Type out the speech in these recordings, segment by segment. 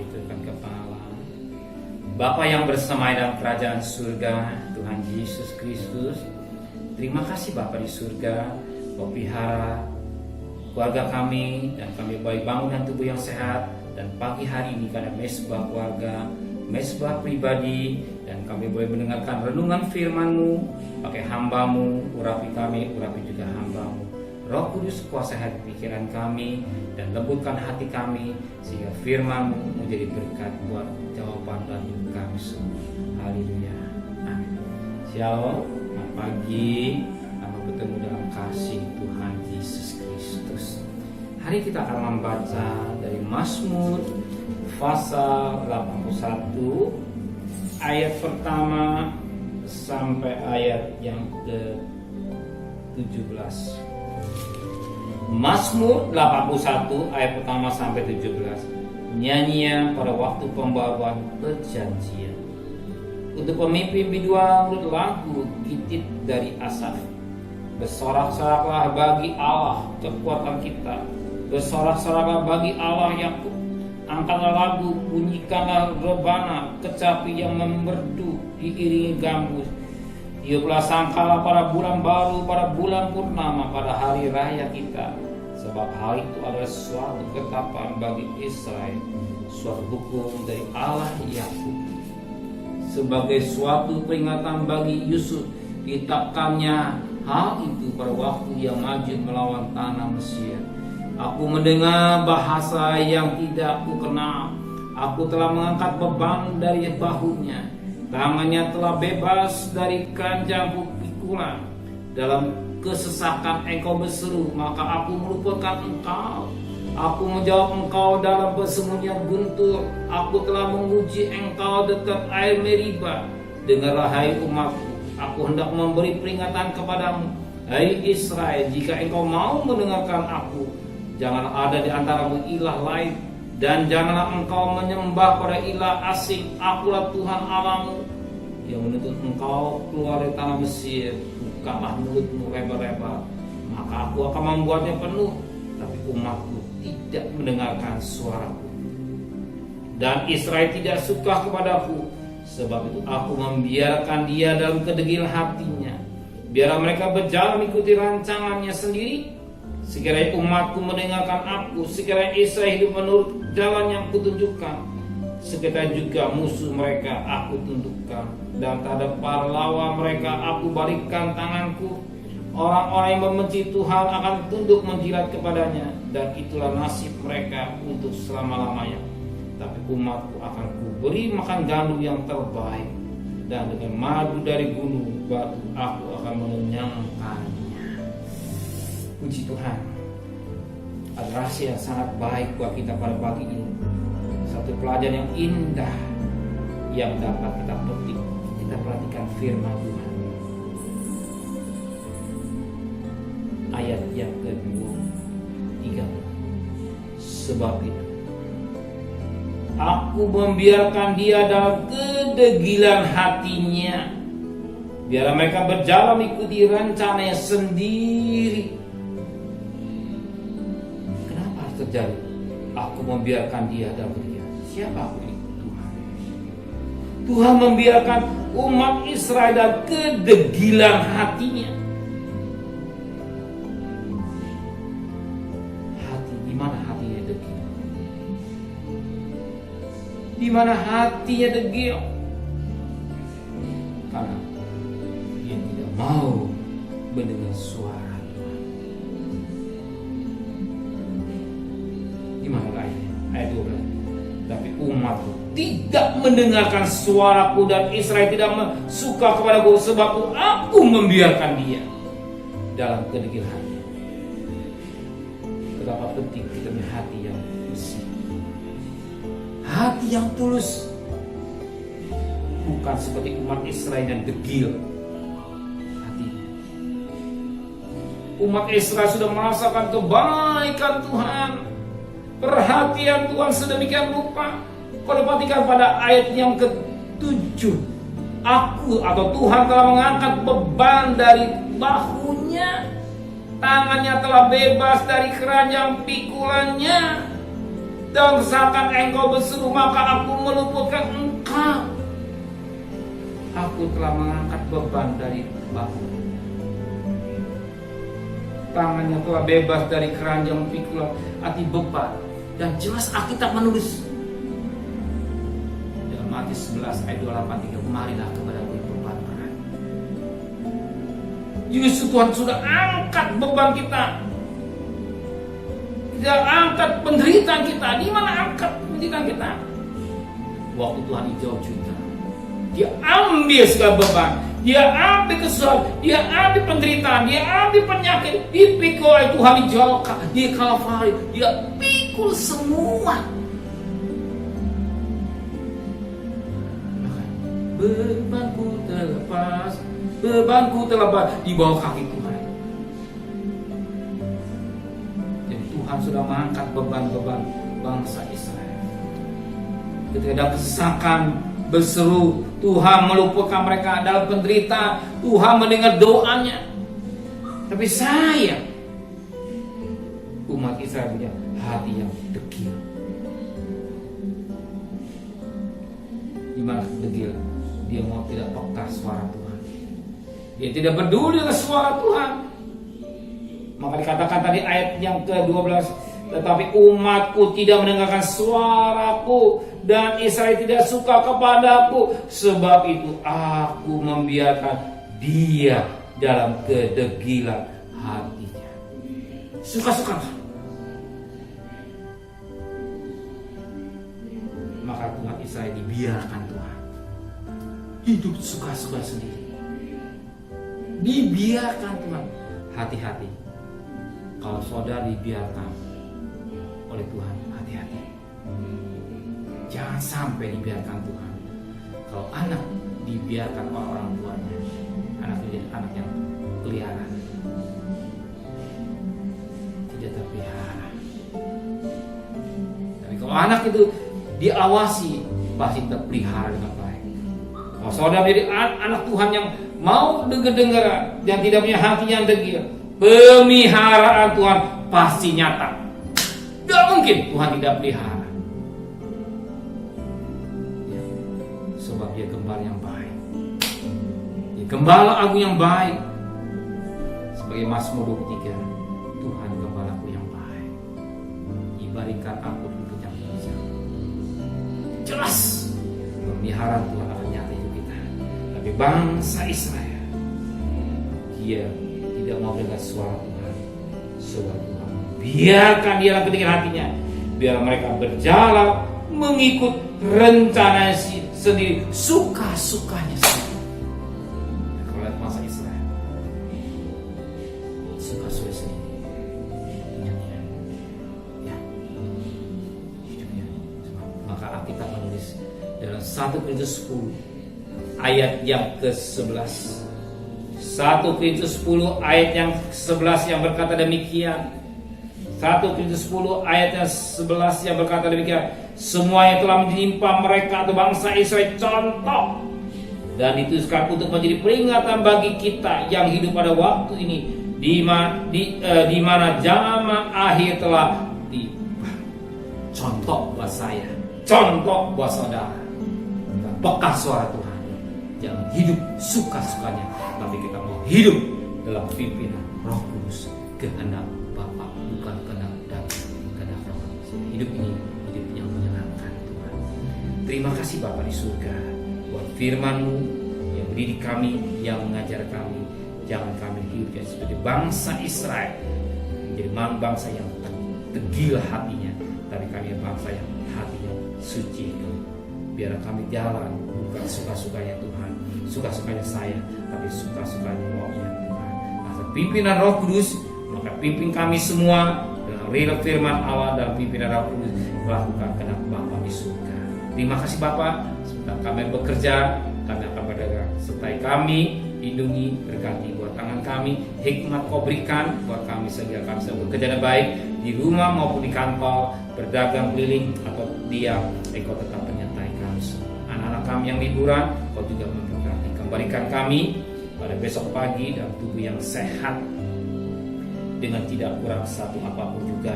ditundukkan kepala. Bapa yang bersamai dalam kerajaan surga, Tuhan Yesus Kristus, terima kasih Bapa di surga, Kau pelihara keluarga kami, dan kami boleh bangun dan tubuh yang sehat, dan pagi hari ini karena mesbah keluarga, mesbah pribadi, dan kami boleh mendengarkan renungan firman-Mu, pakai hamba-Mu, urapi kami, urapi juga hamba-Mu. Roh Kudus kuasai hati pikiran kami dan lembutkan hati kami sehingga firman-Mu menjadi berkat buat jawaban dan hidup kami semua. Haleluya. Amin. Shalom. Selamat pagi. Selamat bertemu dalam kasih Tuhan Yesus Kristus. Hari kita akan membaca dari Mazmur pasal 81 ayat pertama sampai ayat yang ke-17. Mazmur 81 ayat pertama sampai 17. Nyanyian pada waktu pembaruan perjanjian. Untuk pemimpin biduan menurut lagu gitit dari Asaf. Bersorak-soraklah bagi Allah kekuatan kita. Bersorak-soraklah bagi Allah Yakub. Angkatlah lagu, bunyikanlah rebana, kecapi yang memerdu diiringi gambus. Tiuplah sangkala pada bulan baru, pada bulan purnama, pada hari raya kita. Sebab hal itu adalah suatu ketetapan bagi Israel, suatu hukum dari Allah Yakub. Sebagai suatu peringatan bagi Yusuf, ditetapkannya hal itu pada waktu ia maju melawan tanah Mesir. Aku mendengar bahasa yang tidak aku kenal. Aku telah mengangkat beban dari bahunya. Tangannya telah bebas dari keranjang pikulan. Dalam kesesakan engkau berseru, maka aku melupakan engkau. Aku menjawab engkau dalam persembunyian guntur. Aku telah menguji engkau dekat air Meriba. Dengarlah hai umatku, aku hendak memberi peringatan kepadamu. Hai Israel, jika engkau mau mendengarkan aku, janganlah ada di antaramu ilah lain, dan janganlah engkau menyembah pada ilah asing. Akulah Tuhan Allahmu yang menuntut engkau keluar dari tanah Mesir. Bukalah mulutmu lebar-lebar, maka aku akan membuatnya penuh. Tapi umatku tidak mendengarkan suaraku, dan Israel tidak suka kepadaku. Sebab itu aku membiarkan dia dalam kedegil hatinya. Biarlah mereka berjalan mengikuti rancangannya sendiri. Sekiranya umatku mendengarkan aku, sekiranya Israel hidup menurut jalan yang kutunjukkan, sekiranya juga musuh mereka aku tundukkan, dan terhadap para lawan mereka aku balikkan tanganku. Orang-orang yang membenci Tuhan akan tunduk menjilat kepadanya, dan itulah nasib mereka untuk selama-lamanya. Tapi umatku akan kuberi makan gandum yang terbaik, dan dengan madu dari gunung batu aku akan mengenyangkannya. Puji Tuhan. Ada rahasia yang sangat baik buat kita pada pagi ini. Satu pelajaran yang indah yang dapat kita petik. Kita perhatikan firman Tuhan. Ayat yang ke-3. Sebab itu aku membiarkan dia dalam kedegilan hatinya. Biarlah mereka berjalan mengikuti rencananya sendiri. Kenapa harus terjadi? Aku membiarkan dia dalam kedegilan. Siapa aku ini? Tuhan. Tuhan membiarkan umat Israel dalam kedegilan hatinya. Di mana hatinya degil? Di mana hatinya degil? Karena dia tidak mau mendengar suara Tuhan. Di mana ayatnya? Ayat 12. Tapi umatku tidak mendengarkan suaraku, dan Israel tidak suka kepadaku. Sebab aku membiarkan dia dalam kedegil hati. Betapa penting kita punya hati yang bersih, hati yang tulus, bukan seperti umat Israel yang degil hatinya. Umat Israel sudah merasakan kebaikan Tuhan, perhatian Tuhan sedemikian rupa. Kalau perhatikan pada ayat yang ke-7, aku atau Tuhan telah mengangkat beban dari bahunya. Tangannya telah bebas dari keranjang pikulannya. dan misalkan engkau berseru, maka aku meluputkan engkau. Aku telah mengangkat beban dari bahu. Tangannya telah bebas dari keranjang pikulan hati beban. Dan jelas Alkitab menulis dalam Matius 11 ayat 28, "Kemarilah kepadaku yang beban berat." Justru Tuhan sudah angkat beban kita. Dia angkat penderitaan kita. Di mana angkat penderitaan kita? Waktu Tuhan hijau juta, Dia ambil segala beban, Dia ambil kesusahan, Dia ambil penderitaan, Dia ambil penyakit, dipikul oleh Tuhan di Kalvari. Dia pikul semua. Bebanku terlepas, bebanku terlepas di bawah kaki Tuhan. Jadi Tuhan sudah mengangkat beban-beban bangsa Israel. Ketika ada kesesakan, berseru, Tuhan meluputkan mereka dalam penderitaan. Tuhan mendengar doanya. Tapi saya, umat Israel, punya hati yang degil. Gimana degil? Dia mau tidak peka suara Tuhan. Dia tidak peduli dengan suara Tuhan. Maka dikatakan tadi ayat yang ke-12, "Tetapi umatku tidak mendengarkan suaraku, dan Israel tidak suka kepadaku. Sebab itu aku membiarkan dia dalam kedegilan hatinya." Suka-suka. Maka umat Israel dibiarkan Tuhan hidup suka-suka sendiri. Dibiarkan Tuhan. Hati-hati kalau saudara dibiarkan oleh Tuhan, hati-hati. Jangan sampai dibiarkan Tuhan. Kalau anak dibiarkan oleh orang tuanya, anak menjadi anak yang peliharaan, tidak terpelihara. Tapi kalau anak itu diawasi, pasti terpelihara dengan baik. Kalau saudara menjadi anak Tuhan yang mau dengar-dengar, yang tidak punya hati yang degil, pemeliharaan Tuhan pasti nyata. Tidak mungkin Tuhan tidak pelihara. Ya, sebab dia gembala yang baik. Dia gembala agung yang baik. Sebagai Mazmur 23, Tuhan gembalaku yang baik. Ibarikan aku di yang bijak. Jelas pemeliharaan Tuhan akan nyata hidup kita. Tapi bangsa Israel, dia tidak mau dengar suara Tuhan. Sebab Tuhan biarkan dia dalam ketinggian hatinya, biar mereka berjalan mengikut rencana sendiri, suka-sukanya sendiri. Kalau lihat masa Israel, suka-suka sendiri, ya, hidupnya. Maka Alkitab menulis dalam 1 Korintus 10 ayat yang ke-11. 1 Korintus 10 ayat yang 11 yang berkata demikian. 1 Korintus 10 ayat yang 11 yang berkata demikian. "Semua yang telah menimpa mereka atau bangsa Israel contoh, dan dituliskan untuk menjadi peringatan bagi kita yang hidup pada waktu ini, di mana zaman akhir telah tiba." Contoh buat saya, contoh buat saudara. Bekas suara Tuhan. Jangan hidup suka-sukanya, tapi kita mau hidup dalam pimpinan Roh Kudus, kehendak Bapa, bukan kehendak daging, kehendak Roh Kudus. Hidup ini hidup yang menyenangkan Tuhan. Terima kasih Bapa di surga buat firman-Mu yang mendidik kami, yang mengajar kami. Jangan kami hidup seperti bangsa Israel, menjadi bangsa yang tegil hatinya, tapi kami bangsa yang hatinya suci. Biar kami jalan bukan suka-sukanya Tuhan, suka-sukanya saya, tapi suka-sukanya maunya Tuhan. Masa pimpinan Roh Kudus, maka pimpin kami semua dengan real firman Allah dan pimpinan Roh Kudus melakukan kehendak Bapa di surga. Terima kasih Bapa, sebentar kami bekerja, kami akan berdagang, sertai kami, lindungi, berkati buat tangan kami, hikmat Kau berikan buat kami sehingga kami bisa bekerja dengan baik di rumah maupun di kantor, berdagang keliling atau diam. Kau tetap menyertai kami semua. Anak-anak kami yang liburan, Kau juga memberkati. Kembalikan kami pada besok pagi dalam tubuh yang sehat, dengan tidak kurang satu apapun juga,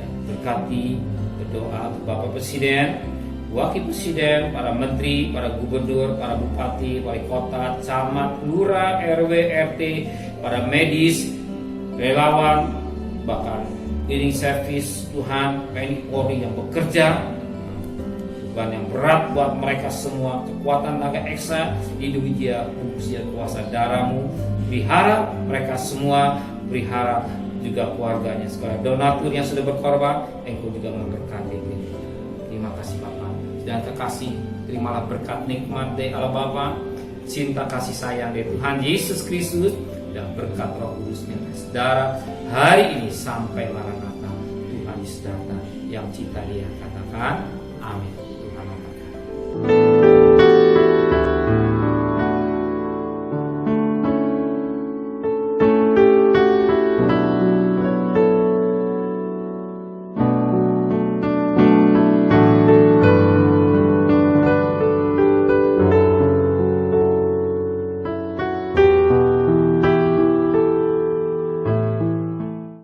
dan berkati Berdoa untuk Bapak Presiden, Wakil Presiden, para menteri, para gubernur, para bupati, wali kota, camat, lurah, RW, RT, para medis, relawan, bahkan cleaning service, Tuhan, TNI Polri yang bekerja, beban yang berat buat mereka semua, kekuatan tenaga ekstra, lindungi dia, bungkus dia kuasa darah-Mu, pelihara mereka semua, pelihara juga keluarganya, segala donatur yang sudah berkorban, Engkau juga memberkati. Terima kasih Bapa dan kekasih, terimalah berkat nikmat dari Allah Bapa, cinta kasih sayang dari Tuhan Yesus Kristus, dan berkat Roh Kudus yang saudara hari ini sampai Maranatha, Tuhan Yesus datang, yang cinta Dia katakan amin.